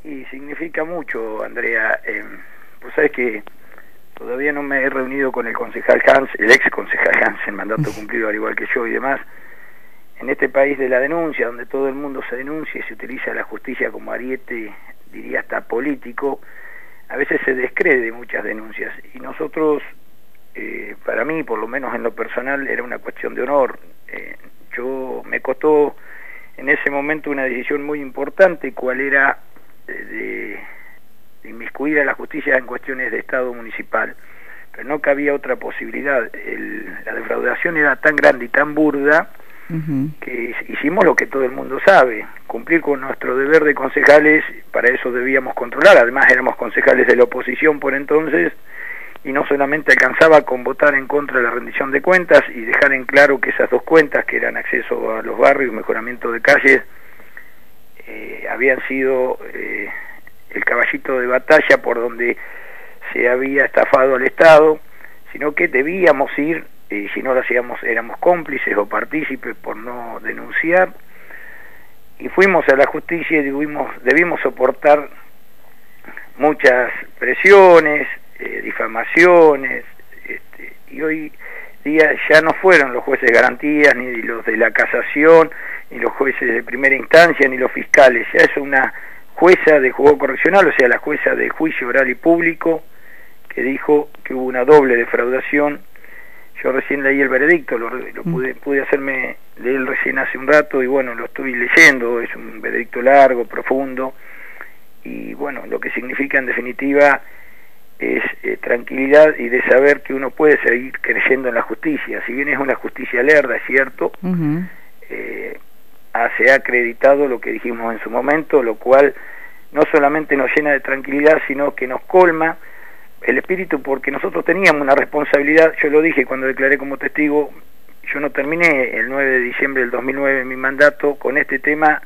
Y significa mucho, Andrea. Pues sabes que todavía no me he reunido con el concejal Hans, el ex concejal Hans, en mandato cumplido al igual que yo y demás. En este país de la denuncia, donde todo el mundo se denuncia y se utiliza la justicia como ariete, diría hasta político, a veces se descree muchas denuncias. Y nosotros, para mí, por lo menos en lo personal, era una cuestión de honor. Me costó en ese momento una decisión muy importante, cuál era de inmiscuir a la justicia en cuestiones de Estado municipal, pero no cabía otra posibilidad. La defraudación era tan grande y tan burda que hicimos lo que todo el mundo sabe, cumplir con nuestro deber de concejales. Para eso debíamos controlar, además éramos concejales de la oposición por entonces, y no solamente alcanzaba con votar en contra de la rendición de cuentas y dejar en claro que esas dos cuentas, que eran acceso a los barrios, mejoramiento de calles, habían sido el caballito de batalla por donde se había estafado al Estado, sino que debíamos ir, si no lo hacíamos éramos cómplices o partícipes por no denunciar, y fuimos a la justicia y debimos soportar muchas presiones, difamaciones, y hoy día ya no fueron los jueces de garantías, ni los de la casación, ni los jueces de primera instancia, ni los fiscales. Ya es una jueza de juzgado correccional, o sea, la jueza de juicio oral y público, que dijo que hubo una doble defraudación. Yo recién leí el veredicto, pude hacerme de él recién hace un rato, y bueno, lo estoy leyendo. Es un veredicto largo, profundo, y bueno, lo que significa en definitiva es tranquilidad y de saber que uno puede seguir creyendo en la justicia. Si bien es una justicia lerda, es cierto, se ha acreditado lo que dijimos en su momento, lo cual no solamente nos llena de tranquilidad, sino que nos colma el espíritu, porque nosotros teníamos una responsabilidad. Yo lo dije cuando declaré como testigo, yo no terminé el 9 de diciembre del 2009 mi mandato con este tema.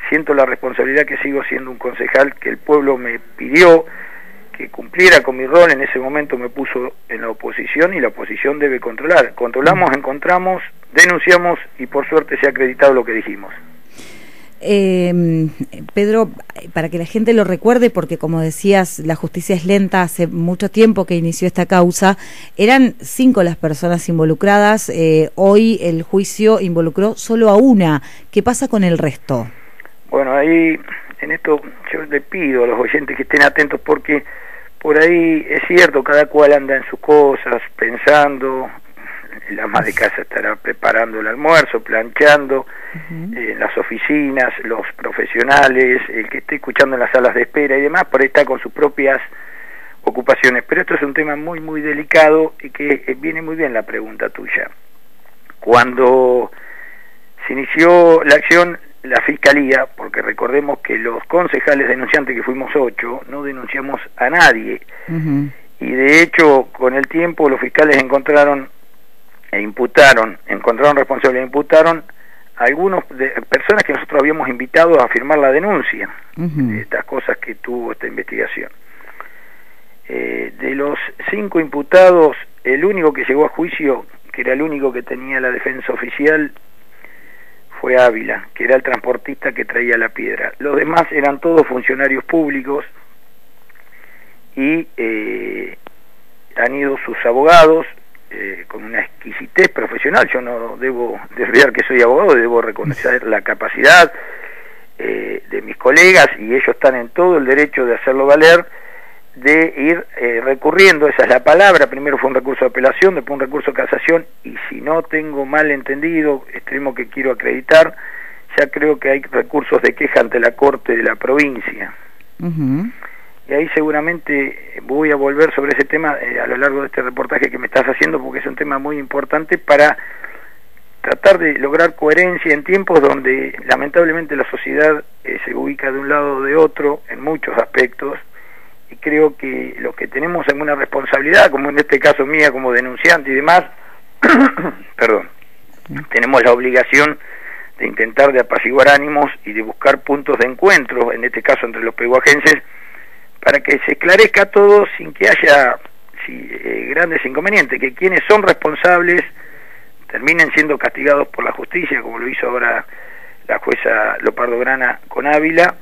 Siento la responsabilidad que sigo siendo un concejal, que el pueblo me pidió que cumpliera con mi rol. En ese momento me puso en la oposición, y la oposición debe controlar. Controlamos, encontramos, denunciamos, y por suerte se ha acreditado lo que dijimos. Pedro, para que la gente lo recuerde, porque como decías, la justicia es lenta, hace mucho tiempo que inició esta causa, eran 5 las personas involucradas, hoy el juicio involucró solo a una. ¿Qué pasa con el resto? Bueno, ahí en esto yo le pido a los oyentes que estén atentos, porque por ahí es cierto, cada cual anda en sus cosas, pensando. La ama de casa estará preparando el almuerzo, planchando, en las oficinas, los profesionales, el que esté escuchando en las salas de espera y demás, por ahí está con sus propias ocupaciones. Pero esto es un tema muy, muy delicado, y que viene muy bien la pregunta tuya. Cuando se inició la acción, la Fiscalía, porque recordemos que los concejales denunciantes, que fuimos 8, no denunciamos a nadie, y de hecho con el tiempo los fiscales encontraron responsables e imputaron a algunas personas que nosotros habíamos invitado a firmar la denuncia de estas cosas que tuvo esta investigación. De los 5 imputados, el único que llegó a juicio, que era el único que tenía la defensa oficial, fue Ávila, que era el transportista que traía la piedra. Los demás eran todos funcionarios públicos, y han ido sus abogados con una exquisitez profesional. Yo no debo desviar que soy abogado, debo reconocer la capacidad de mis colegas, y ellos están en todo el derecho de hacerlo valer, de ir recurriendo. Esa es la palabra. Primero fue un recurso de apelación, después un recurso de casación, y si no tengo mal entendido, extremo que quiero acreditar, ya creo que hay recursos de queja ante la Corte de la provincia. Y ahí seguramente voy a volver sobre ese tema a lo largo de este reportaje que me estás haciendo, porque es un tema muy importante para tratar de lograr coherencia en tiempos donde lamentablemente la sociedad se ubica de un lado o de otro en muchos aspectos. Y creo que los que tenemos alguna responsabilidad, como en este caso mía como denunciante y demás, perdón, tenemos la obligación de intentar de apaciguar ánimos y de buscar puntos de encuentro, en este caso entre los pehuajenses, para que se esclarezca todo sin que haya grandes inconvenientes, que quienes son responsables terminen siendo castigados por la justicia, como lo hizo ahora la jueza Lopardo Grana con Ávila,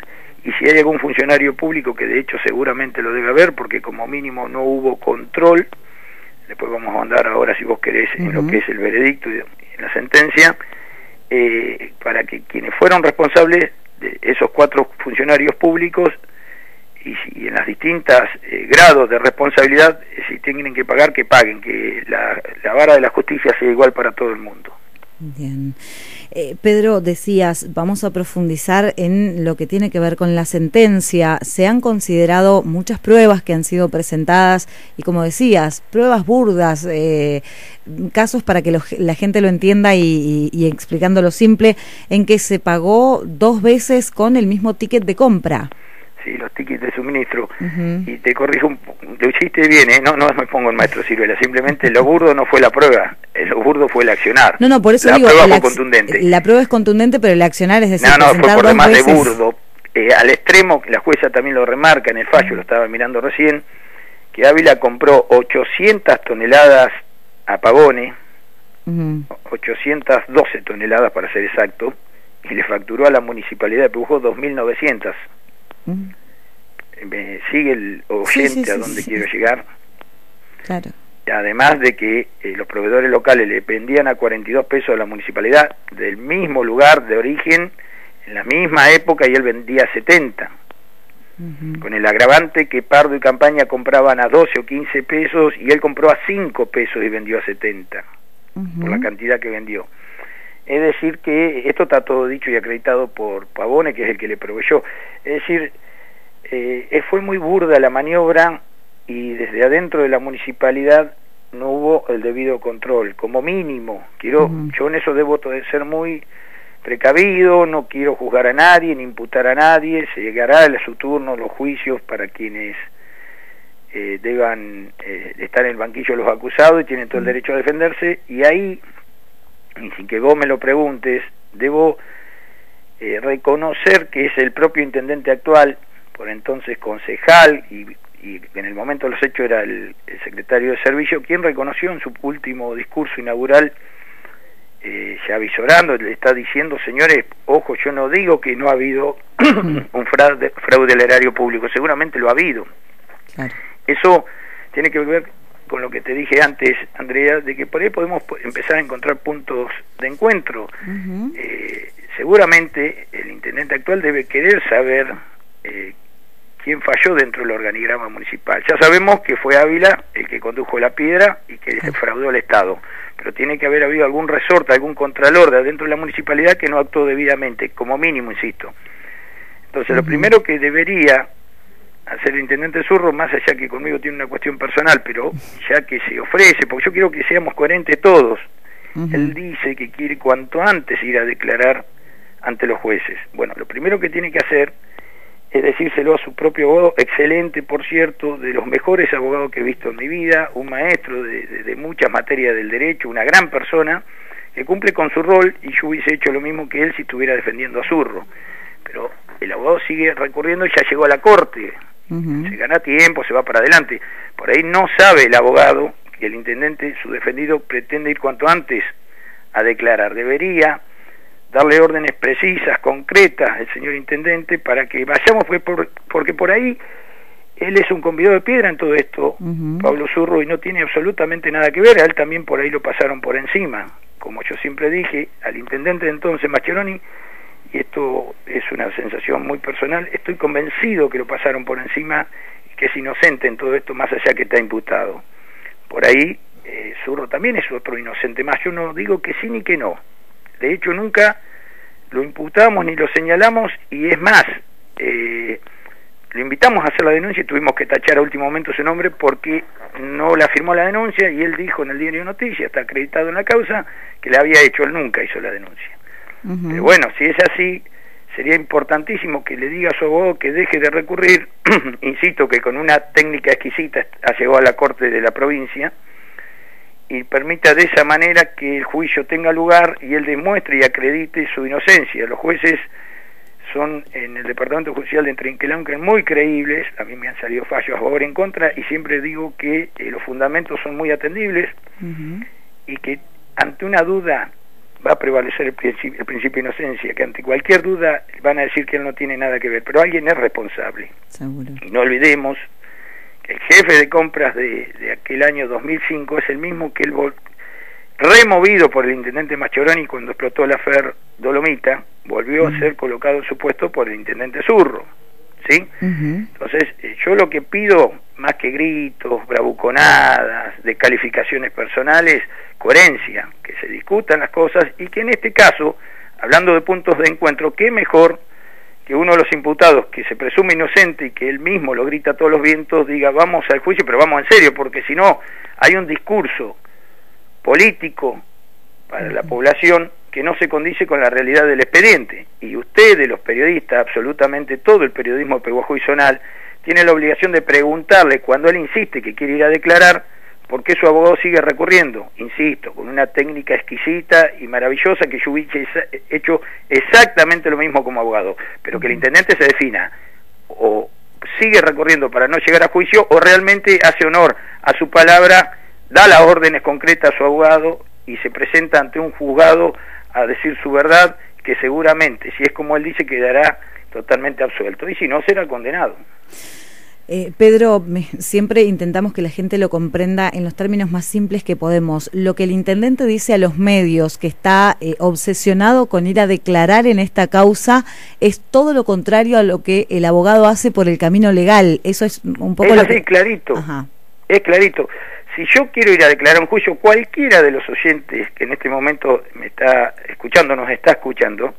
y si hay algún funcionario público, que de hecho seguramente lo debe haber, porque como mínimo no hubo control, después vamos a andar ahora, si vos querés, en lo que es el veredicto y en la sentencia, para que quienes fueron responsables de esos 4 funcionarios públicos, y en las distintas grados de responsabilidad, si tienen que pagar, que paguen, que la vara de la justicia sea igual para todo el mundo. Bien. Pedro, decías, vamos a profundizar en lo que tiene que ver con la sentencia. Se han considerado muchas pruebas que han sido presentadas y, como decías, pruebas burdas, casos para que la gente lo entienda y explicándolo simple, en que se pagó 2 veces con el mismo ticket de compra. Sí, los tickets de suministro. Y te corrijo, lo hiciste bien, no me pongo el maestro Ciruela, simplemente lo burdo no fue la prueba, lo burdo fue el accionar. No, por eso la digo, prueba fue contundente. La prueba es contundente, pero el accionar, es decir, no, fue por demás veces de burdo, al extremo, que la jueza también lo remarca en el fallo, lo estaba mirando recién, que Ávila compró 800 toneladas a Pavone, 812 toneladas para ser exacto, y le facturó a la Municipalidad de Pehuajó 2.900. Me sigue el oyente a donde quiero llegar. Claro. Además de que los proveedores locales le vendían a 42 pesos a la municipalidad del mismo lugar de origen en la misma época, y él vendía a 70, con el agravante que Pardo y Campaña compraban a 12 o 15 pesos y él compró a 5 pesos y vendió a 70 por la cantidad que vendió. Es decir que esto está todo dicho y acreditado por Pavone, que es el que le proveyó. Es decir, fue muy burda la maniobra, y desde adentro de la municipalidad no hubo el debido control, como mínimo. Yo en eso debo ser muy precavido, no quiero juzgar a nadie ni imputar a nadie. Se llegará a su turno los juicios para quienes deban estar en el banquillo de los acusados y tienen todo el derecho a defenderse, y ahí, y sin que vos me lo preguntes, debo reconocer que es el propio intendente actual, por entonces concejal, y en el momento de los hechos era el secretario de servicio, quien reconoció en su último discurso inaugural, ya avisorando, le está diciendo: señores, ojo, yo no digo que no ha habido un fraude al erario público, seguramente lo ha habido. Claro. Eso tiene que ver con lo que te dije antes, Andrea, de que por ahí podemos empezar a encontrar puntos de encuentro. Seguramente el intendente actual debe querer saber quién falló dentro del organigrama municipal. Ya sabemos que fue Ávila el que condujo la piedra y que defraudó al Estado, pero tiene que haber habido algún resorte, algún contralor de adentro de la municipalidad que no actuó debidamente, como mínimo, insisto. Entonces, lo primero que debería hacer el intendente Zurro, más allá que conmigo tiene una cuestión personal, pero ya que se ofrece, porque yo quiero que seamos coherentes todos, él dice que quiere cuanto antes ir a declarar ante los jueces. Bueno, lo primero que tiene que hacer es decírselo a su propio abogado, excelente, por cierto, de los mejores abogados que he visto en mi vida, un maestro de muchas materias del derecho, una gran persona, que cumple con su rol, y yo hubiese hecho lo mismo que él si estuviera defendiendo a Zurro. Pero el abogado sigue recurriendo y ya llegó a la corte, se gana tiempo, se va para adelante. Por ahí no sabe el abogado que el intendente, su defendido, pretende ir cuanto antes a declarar. Debería darle órdenes precisas, concretas al señor intendente para que vayamos, porque por ahí él es un convidado de piedra en todo esto, Pablo Zurro, y no tiene absolutamente nada que ver. A él también por ahí lo pasaron por encima, como yo siempre dije al intendente de entonces, Mascheroni, y esto es una sensación muy personal, estoy convencido que lo pasaron por encima y que es inocente en todo esto, más allá que está imputado. Por ahí Zurro también es otro inocente más. Yo no digo que sí ni que no. De hecho, nunca lo imputamos ni lo señalamos, y es más, lo invitamos a hacer la denuncia y tuvimos que tachar a último momento su nombre porque no la firmó la denuncia, y él dijo en el diario Noticias, está acreditado en la causa, que la había hecho. Él nunca hizo la denuncia. Pero bueno, si es así, sería importantísimo que le diga a su abogado que deje de recurrir, insisto que con una técnica exquisita llegó a la corte de la provincia, y permita de esa manera que el juicio tenga lugar y él demuestre y acredite su inocencia. Los jueces son en el Departamento Judicial de Trinquelauquen muy creíbles, a mí me han salido fallos a favor y en contra, y siempre digo que los fundamentos son muy atendibles, y que ante una duda va a prevalecer el principio de inocencia, que ante cualquier duda van a decir que él no tiene nada que ver, pero alguien es responsable. Seguro. Y no olvidemos que el jefe de compras de aquel año 2005 es el mismo que el removido por el intendente Mascheroni cuando explotó la FER Dolomita, volvió a ser colocado en su puesto por el intendente Zurro, ¿sí? Entonces, yo lo que pido, más que gritos, bravuconadas, descalificaciones personales, coherencia, que se discutan las cosas y que en este caso, hablando de puntos de encuentro, qué mejor que uno de los imputados que se presume inocente y que él mismo lo grita a todos los vientos, diga vamos al juicio, pero vamos en serio, porque si no, hay un discurso político para la población que no se condice con la realidad del expediente, y ustedes, los periodistas, absolutamente todo el periodismo de Peguajó y Zonal, tiene la obligación de preguntarle cuando él insiste que quiere ir a declarar, por qué su abogado sigue recurriendo, insisto, con una técnica exquisita y maravillosa, que yo hubiese hecho exactamente lo mismo como abogado, pero que el intendente se defina, o sigue recurriendo para no llegar a juicio, o realmente hace honor a su palabra, da las órdenes concretas a su abogado y se presenta ante un juzgado a decir su verdad, que seguramente, si es como él dice, quedará totalmente absuelto, y si no, será condenado. Pedro, siempre intentamos que la gente lo comprenda en los términos más simples que podemos. Lo que el intendente dice a los medios, que está obsesionado con ir a declarar en esta causa, es todo lo contrario a lo que el abogado hace por el camino legal. Eso es un poco... Es así, clarito. Ajá. Es clarito. Si yo quiero ir a declarar un juicio, cualquiera de los oyentes que en este momento me está escuchando, nos está escuchando,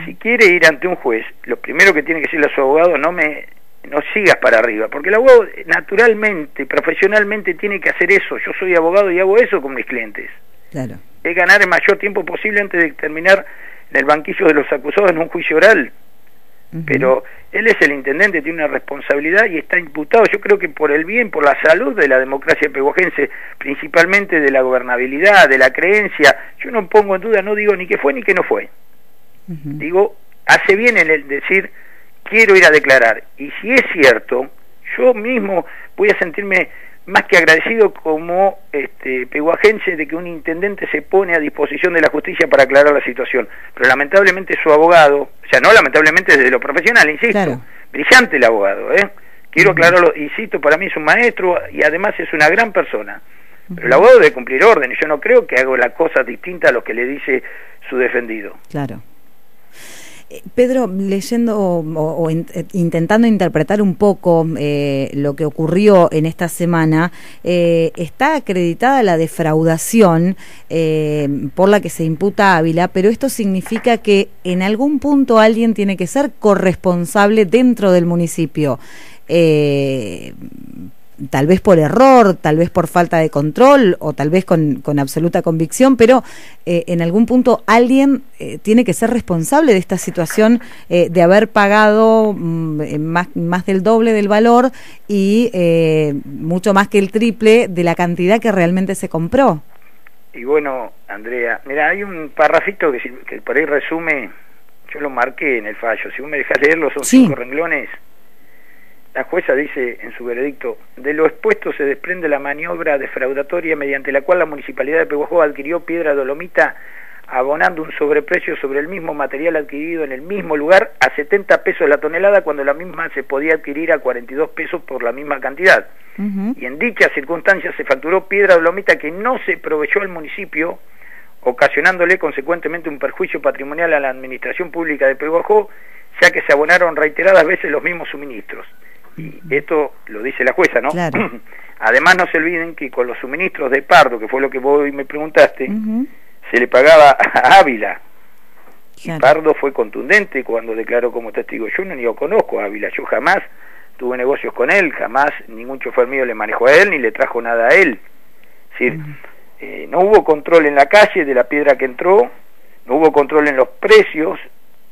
si quiere ir ante un juez, lo primero que tiene que decirle a su abogado, no sigas para arriba, porque el abogado naturalmente, profesionalmente tiene que hacer eso. Yo soy abogado y hago eso con mis clientes. Claro. Es ganar el mayor tiempo posible antes de terminar en el banquillo de los acusados en un juicio oral. Pero él es el intendente, tiene una responsabilidad y está imputado, yo creo que por el bien, por la salud de la democracia peguajense, principalmente de la gobernabilidad, de la creencia. Yo no pongo en duda, no digo ni que fue ni que no fue. Digo, hace bien en el decir, quiero ir a declarar. Y si es cierto, yo mismo voy a sentirme más que agradecido como peguajense de que un intendente se pone a disposición de la justicia para aclarar la situación. Pero lamentablemente su abogado, o sea, no lamentablemente desde lo profesional, insisto, claro, brillante el abogado, quiero aclararlo, insisto, para mí es un maestro y además es una gran persona. Pero el abogado debe cumplir órdenes, yo no creo que haga las cosas distintas a lo que le dice su defendido. Claro. Pedro, leyendo o intentando interpretar un poco lo que ocurrió en esta semana, está acreditada la defraudación por la que se imputa a Ávila, pero esto significa que en algún punto alguien tiene que ser corresponsable dentro del municipio. Tal vez por error, tal vez por falta de control o tal vez con absoluta convicción, pero en algún punto alguien tiene que ser responsable de esta situación de haber pagado más del doble del valor y mucho más que el triple de la cantidad que realmente se compró. Y bueno, Andrea, mira, hay un parrafito que por ahí resume, yo lo marqué en el fallo, si vos me dejás leerlo, son 5 renglones. La jueza dice en su veredicto, de lo expuesto se desprende la maniobra defraudatoria mediante la cual la Municipalidad de Peguajó adquirió piedra dolomita abonando un sobreprecio sobre el mismo material adquirido en el mismo lugar a 70 pesos la tonelada cuando la misma se podía adquirir a 42 pesos por la misma cantidad. Y en dichas circunstancias se facturó piedra dolomita que no se proveyó al municipio, ocasionándole consecuentemente un perjuicio patrimonial a la administración pública de Peguajó, ya que se abonaron reiteradas veces los mismos suministros. Y esto lo dice la jueza, ¿no? Claro. Además no se olviden que con los suministros de Pardo, que fue lo que vos hoy me preguntaste, se le pagaba a Ávila. Claro. Y Pardo fue contundente cuando declaró como testigo. Yo no ni lo conozco a Ávila, yo jamás tuve negocios con él, jamás ningún chofer mío le manejó a él, ni le trajo nada a él. Es decir, no hubo control en la calle de la piedra que entró, no hubo control en los precios,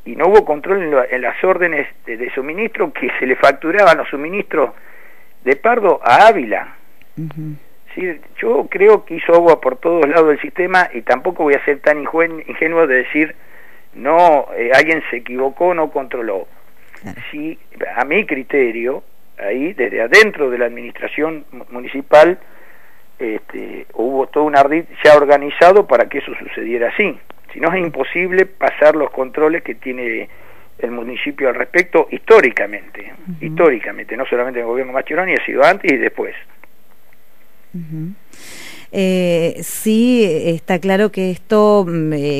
y no hubo control en las órdenes de suministro que se le facturaban los suministros de Pardo a Ávila. Sí, yo creo que hizo agua por todos lados del sistema y tampoco voy a ser tan ingenuo de decir no, alguien se equivocó, no controló. Sí, a mi criterio, ahí desde adentro de la administración municipal hubo todo un ardid ya organizado para que eso sucediera así. Si no, es imposible pasar los controles que tiene el municipio al respecto históricamente, históricamente, no solamente en el gobierno Mascheroni, ha sido antes y después. Sí, está claro que esto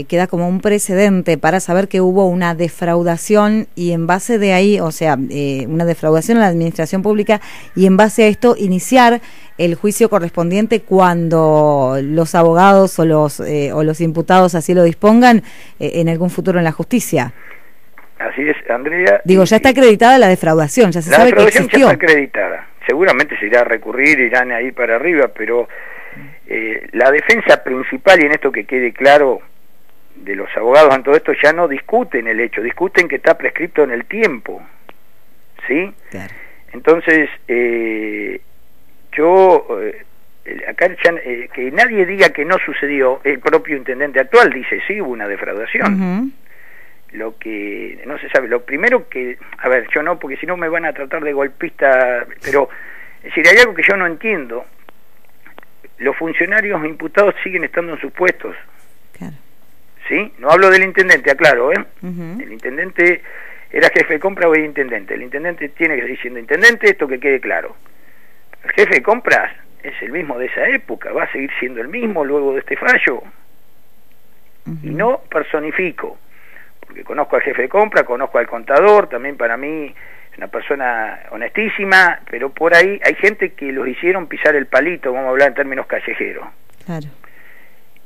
queda como un precedente para saber que hubo una defraudación y en base de ahí, o sea, una defraudación a la administración pública y en base a esto iniciar el juicio correspondiente cuando los abogados o los imputados así lo dispongan en algún futuro en la justicia. Así es, Andrea. Digo, ya está acreditada la defraudación, ya se sabe que existió. Ya está acreditada. Seguramente se irá a recurrir, irán ahí para arriba, pero la defensa principal, y en esto que quede claro, de los abogados en todo esto, ya no discuten el hecho, discuten que está prescripto en el tiempo, ¿sí? Claro. Entonces, acá que nadie diga que no sucedió, el propio intendente actual dice, sí, hubo una defraudación. Lo que no se sabe, lo primero que, a ver, yo no, porque si no me van a tratar de golpista, pero, es decir, hay algo que yo no entiendo. Los funcionarios imputados siguen estando en sus puestos. Claro. ¿Sí? No hablo del intendente, aclaro, ¿eh? El intendente era jefe de compra o era intendente. El intendente tiene que seguir siendo intendente, esto que quede claro. El jefe de compras es el mismo de esa época, va a seguir siendo el mismo luego de este fallo. Y no personifico, porque conozco al jefe de compra, conozco al contador, también para mí es una persona honestísima, pero por ahí hay gente que los hicieron pisar el palito, vamos a hablar en términos callejeros. Claro.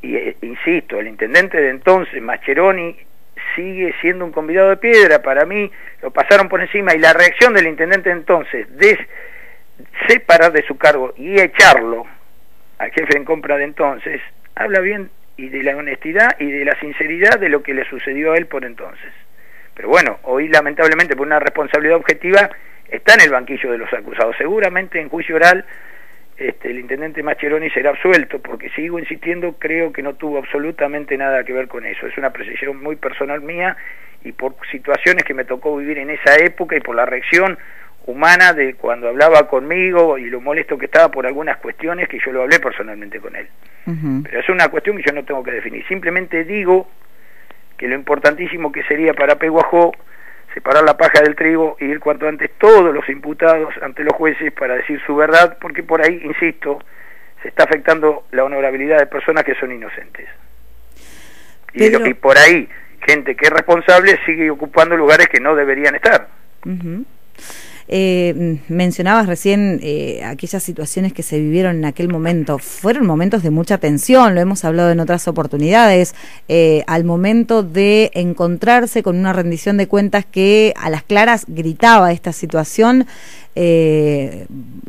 Y insisto, el intendente de entonces, Mascheroni, sigue siendo un convidado de piedra. Para mí lo pasaron por encima, y la reacción del intendente de entonces de separar de su cargo y echarlo al jefe en compra de entonces, habla bien y de la honestidad y de la sinceridad de lo que le sucedió a él por entonces. Pero bueno, hoy lamentablemente por una responsabilidad objetiva está en el banquillo de los acusados. Seguramente en juicio oral el intendente Mascheroni será absuelto, porque sigo insistiendo, creo que no tuvo absolutamente nada que ver con eso. Es una apreciación muy personal mía y por situaciones que me tocó vivir en esa época y por la reacción humana de cuando hablaba conmigo y lo molesto que estaba por algunas cuestiones que yo lo hablé personalmente con él. Pero es una cuestión que yo no tengo que definir. Simplemente digo que lo importantísimo que sería para Peguajó separar la paja del trigo y ir cuanto antes todos los imputados ante los jueces para decir su verdad, porque por ahí, insisto, se está afectando la honorabilidad de personas que son inocentes. Y por ahí, gente que es responsable sigue ocupando lugares que no deberían estar. Mencionabas recién aquellas situaciones que se vivieron en aquel momento. Fueron momentos de mucha tensión, lo hemos hablado en otras oportunidades, al momento de encontrarse con una rendición de cuentas que a las claras gritaba esta situación.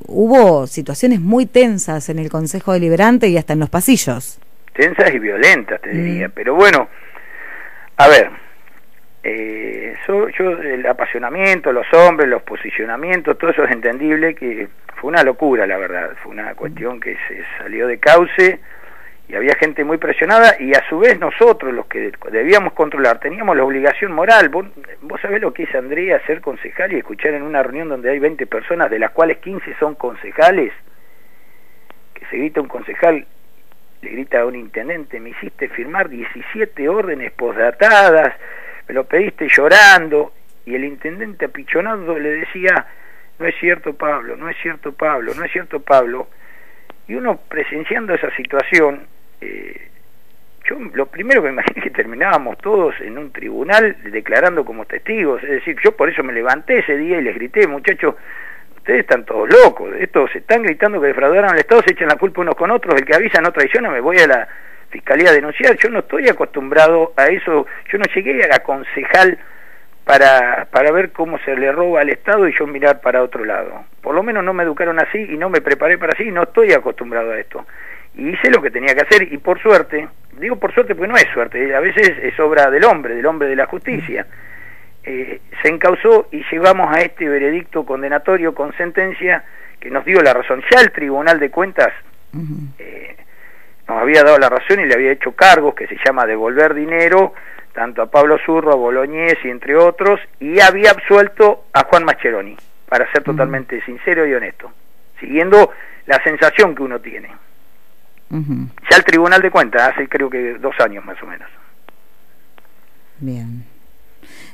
Hubo situaciones muy tensas en el Consejo Deliberante y hasta en los pasillos. Tensas y violentas, te diría, pero bueno, a ver, el apasionamiento, los hombres, los posicionamientos, todo eso es entendible, que fue una locura, la verdad, fue una cuestión que se salió de cauce y había gente muy presionada, y a su vez nosotros, los que debíamos controlar, teníamos la obligación moral. Vos sabés lo que es, Andrea, ser concejal y escuchar en una reunión donde hay 20 personas, de las cuales 15 son concejales, que se grita un concejal, le grita a un intendente: me hiciste firmar 17 órdenes posdatadas, me lo pediste llorando, y el intendente apichonado le decía: no es cierto, Pablo, no es cierto, Pablo, no es cierto, Pablo. Y uno presenciando esa situación, yo lo primero que me imaginé que terminábamos todos en un tribunal declarando como testigos. Es decir, yo por eso me levanté ese día y les grité: muchachos, ustedes están todos locos, estos se están gritando que defraudaron al Estado, se echan la culpa unos con otros, el que avisa no traiciona, me voy a la Fiscalía a denunciar. Yo no estoy acostumbrado a eso, yo no llegué a concejal para ver cómo se le roba al Estado y yo mirar para otro lado. Por lo menos no me educaron así y no me preparé para así, y no estoy acostumbrado a esto. Y hice lo que tenía que hacer, y por suerte, digo por suerte porque no es suerte, a veces es obra del hombre de la justicia, se encausó y llegamos a este veredicto condenatorio con sentencia que nos dio la razón. Ya el Tribunal de Cuentas nos había dado la razón y le había hecho cargos que se llama devolver dinero, tanto a Pablo Zurro, a Bolognesi, entre otros, y había absuelto a Juan Mascheroni, para ser totalmente sincero y honesto, siguiendo la sensación que uno tiene. Ya el Tribunal de Cuentas, hace creo que 2 años más o menos. Bien.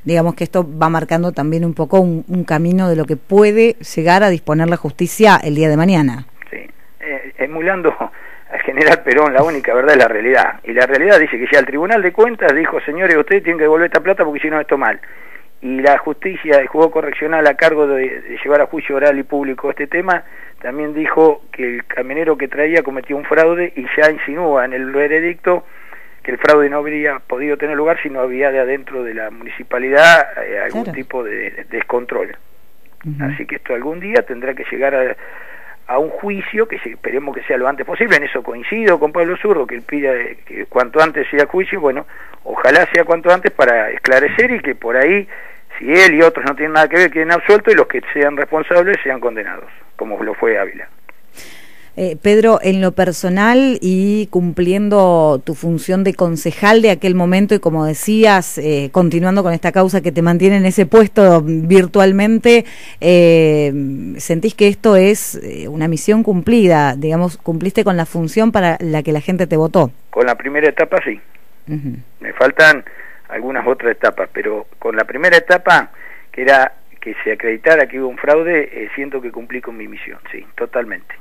Digamos que esto va marcando también un poco un camino de lo que puede llegar a disponer la justicia el día de mañana. Sí, emulando al general Perón, la única verdad es la realidad. Y la realidad dice que ya el Tribunal de Cuentas dijo, señores, ustedes tienen que devolver esta plata porque si no esto mal. Y la justicia, el juego correccional a cargo de llevar a juicio oral y público este tema, también dijo que el camionero que traía cometió un fraude y ya insinúa en el veredicto que el fraude no habría podido tener lugar si no había de adentro de la municipalidad algún tipo de descontrol. Así que esto algún día tendrá que llegar a un juicio que esperemos que sea lo antes posible. En eso coincido con Pablo Zurdo, que él pide que cuanto antes sea juicio. Bueno, ojalá sea cuanto antes para esclarecer y que por ahí, si él y otros no tienen nada que ver, queden absueltos y los que sean responsables sean condenados, como lo fue Ávila. Pedro, en lo personal y cumpliendo tu función de concejal de aquel momento y como decías, continuando con esta causa que te mantiene en ese puesto virtualmente, ¿sentís que esto es una misión cumplida? Digamos, ¿cumpliste con la función para la que la gente te votó? Con la primera etapa sí. Me faltan algunas otras etapas, pero con la primera etapa, que era que se acreditara que hubo un fraude, siento que cumplí con mi misión, sí, totalmente.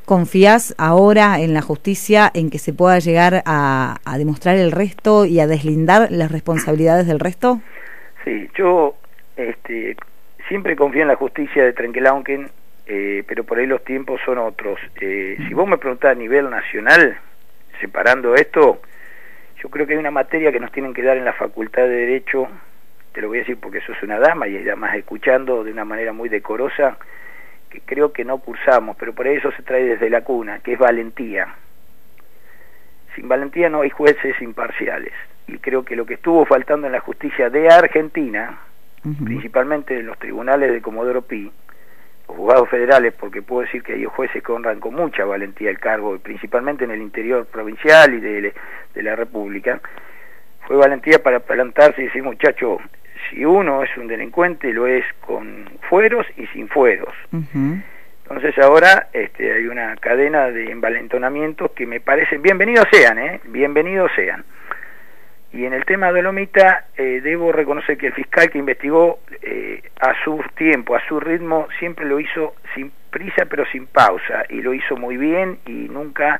¿Confías ahora en la justicia en que se pueda llegar a demostrar el resto y a deslindar las responsabilidades del resto? Sí, yo siempre confío en la justicia de Trenquelauquen, pero por ahí los tiempos son otros. Si vos me preguntás a nivel nacional, separando esto, yo creo que hay una materia que nos tienen que dar en la Facultad de Derecho, te lo voy a decir porque sos una dama y además escuchando de una manera muy decorosa, que creo que no cursamos, pero por eso se trae desde la cuna, que es valentía. Sin valentía no hay jueces imparciales, y creo que lo que estuvo faltando en la justicia de Argentina, principalmente en los tribunales de Comodoro Pi, los juzgados federales, porque puedo decir que hay jueces que honran con mucha valentía el cargo, y principalmente en el interior provincial y de la República, fue valentía para plantarse y decir, muchacho, si uno es un delincuente, lo es con fueros y sin fueros. Entonces ahora hay una cadena de envalentonamientos que me parecen, bienvenidos sean, bienvenidos sean. Y en el tema de Lomita, debo reconocer que el fiscal que investigó a su tiempo, a su ritmo, siempre lo hizo sin prisa pero sin pausa, y lo hizo muy bien y nunca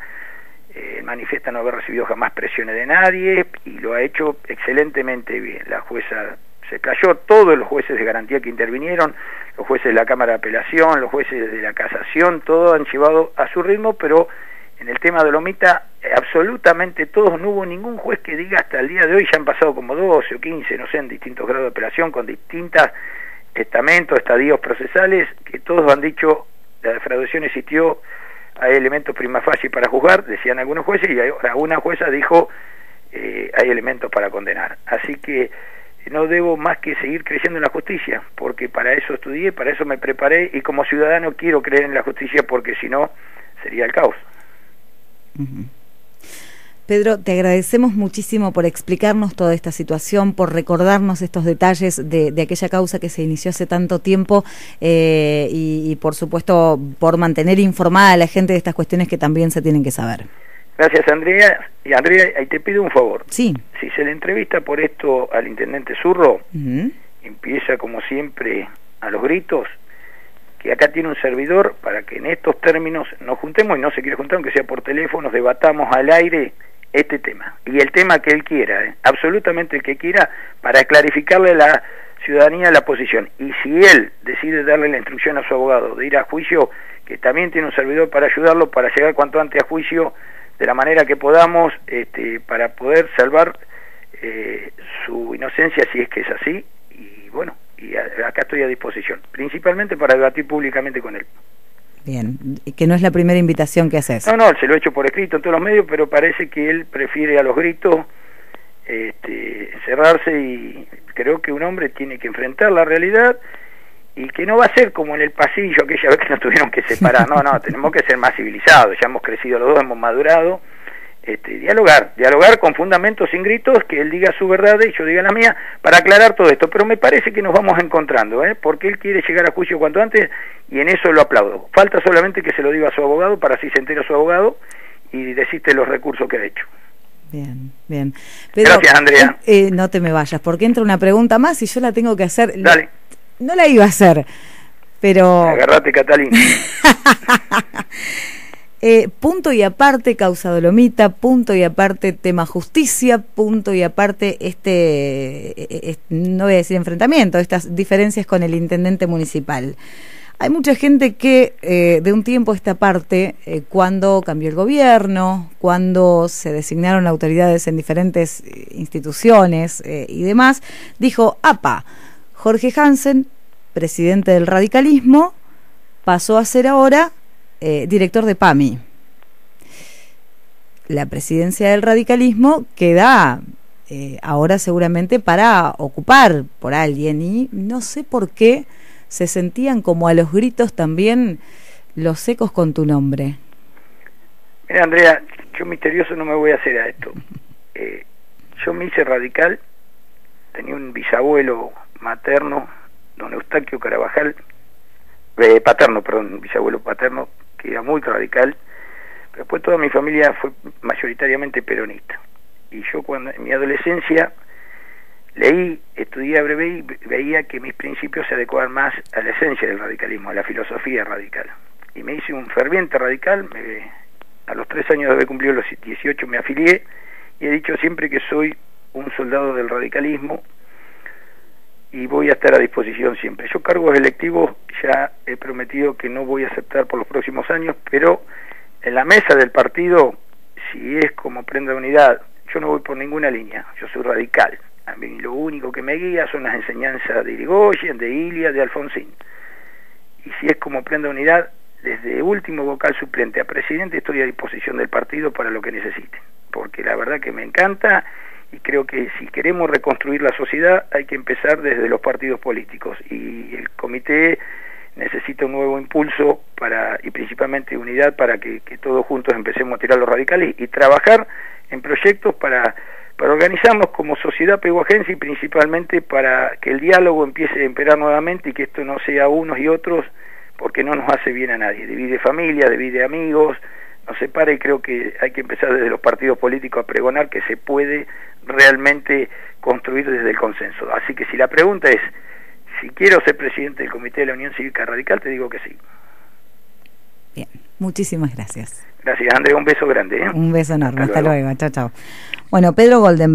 manifiesta no haber recibido jamás presiones de nadie, y lo ha hecho excelentemente bien. La jueza se cayó, todos los jueces de garantía que intervinieron, los jueces de la Cámara de Apelación, los jueces de la Casación, todos han llevado a su ritmo, pero en el tema de Lomita, absolutamente todos, no hubo ningún juez que diga hasta el día de hoy, ya han pasado como 12 o 15, no sé, en distintos grados de apelación, con distintos estamentos, estadios procesales, que todos han dicho, la defraudación existió, hay elementos prima facie para juzgar, decían algunos jueces, y ahora una jueza dijo, hay elementos para condenar. Así que no debo más que seguir creyendo en la justicia, porque para eso estudié, para eso me preparé, y como ciudadano quiero creer en la justicia, porque si no, sería el caos. Pedro, te agradecemos muchísimo por explicarnos toda esta situación, por recordarnos estos detalles de aquella causa que se inició hace tanto tiempo, y por supuesto por mantener informada a la gente de estas cuestiones que también se tienen que saber. Gracias, Andrea. Y Andrea, ahí te pido un favor. Sí. Si se le entrevista por esto al intendente Zurro, empieza como siempre a los gritos, que acá tiene un servidor para que en estos términos nos juntemos, y no se quiere juntar, aunque sea por teléfono, debatamos al aire este tema, y el tema que él quiera, absolutamente el que quiera, para clarificarle a la ciudadanía la posición. Y si él decide darle la instrucción a su abogado de ir a juicio, que también tiene un servidor para ayudarlo, para llegar cuanto antes a juicio, de la manera que podamos, para poder salvar su inocencia, si es que es así, y bueno, y acá estoy a disposición, principalmente para debatir públicamente con él. Bien, que no es la primera invitación que haces. No, se lo he hecho por escrito en todos los medios, pero parece que él prefiere a los gritos cerrarse, y creo que un hombre tiene que enfrentar la realidad, y que no va a ser como en el pasillo aquella vez que nos tuvieron que separar. No, tenemos que ser más civilizados, ya hemos crecido los dos, hemos madurado. Dialogar con fundamentos, sin gritos, que él diga su verdad y yo diga la mía, para aclarar todo esto. Pero me parece que nos vamos encontrando, porque él quiere llegar a juicio cuanto antes, y en eso lo aplaudo. Falta solamente que se lo diga a su abogado, para así se entera su abogado y decirte los recursos que ha hecho. Bien, bien. Pedro, gracias, Andrea. No te me vayas, porque entra una pregunta más y yo la tengo que hacer. Dale. No la iba a hacer, pero... Agarrate, Catalina. Punto y aparte causa Dolomita, punto y aparte tema justicia, punto y aparte no voy a decir enfrentamiento, estas diferencias con el intendente municipal. Hay mucha gente que de un tiempo a esta parte, cuando cambió el gobierno, cuando se designaron autoridades en diferentes instituciones y demás, dijo, ¡apa! Jorge Hansen, presidente del radicalismo, pasó a ser ahora director de PAMI. La presidencia del radicalismo queda ahora seguramente para ocupar por alguien, y no sé por qué se sentían como a los gritos también los ecos con tu nombre. Mira, Andrea, yo misterioso no me voy a hacer a esto. Yo me hice radical, tenía un bisabuelo materno, don Eustaquio Carabajal, bisabuelo paterno, que era muy radical, pero después toda mi familia fue mayoritariamente peronista. Y yo cuando en mi adolescencia leí, estudié a breve y veía que mis principios se adecuaban más a la esencia del radicalismo, a la filosofía radical. Y me hice un ferviente radical, a los 3 años de haber cumplido los 18 me afilié, y he dicho siempre que soy un soldado del radicalismo y voy a estar a disposición siempre. Yo cargos electivos ya he prometido que no voy a aceptar por los próximos años, pero en la mesa del partido, si es como prenda de unidad, yo no voy por ninguna línea, yo soy radical. A mí lo único que me guía son las enseñanzas de Irigoyen, de Ilia, de Alfonsín. Y si es como prenda de unidad, desde último vocal suplente a presidente estoy a disposición del partido para lo que necesiten, porque la verdad que me encanta y creo que si queremos reconstruir la sociedad hay que empezar desde los partidos políticos, y el comité necesita un nuevo impulso y principalmente unidad para que todos juntos empecemos a tirar los radicales y trabajar en proyectos para organizarnos como sociedad pehuajense, y principalmente para que el diálogo empiece a imperar nuevamente y que esto no sea unos y otros, porque no nos hace bien a nadie, divide familia, divide amigos, nos separa, y creo que hay que empezar desde los partidos políticos a pregonar que se puede realmente construir desde el consenso. Así que si la pregunta es si quiero ser presidente del Comité de la Unión Cívica Radical, te digo que sí. Bien, muchísimas gracias. Gracias, Andrea, un beso grande. Un beso enorme, hasta luego. Chao, chao. Bueno, Pedro Golden.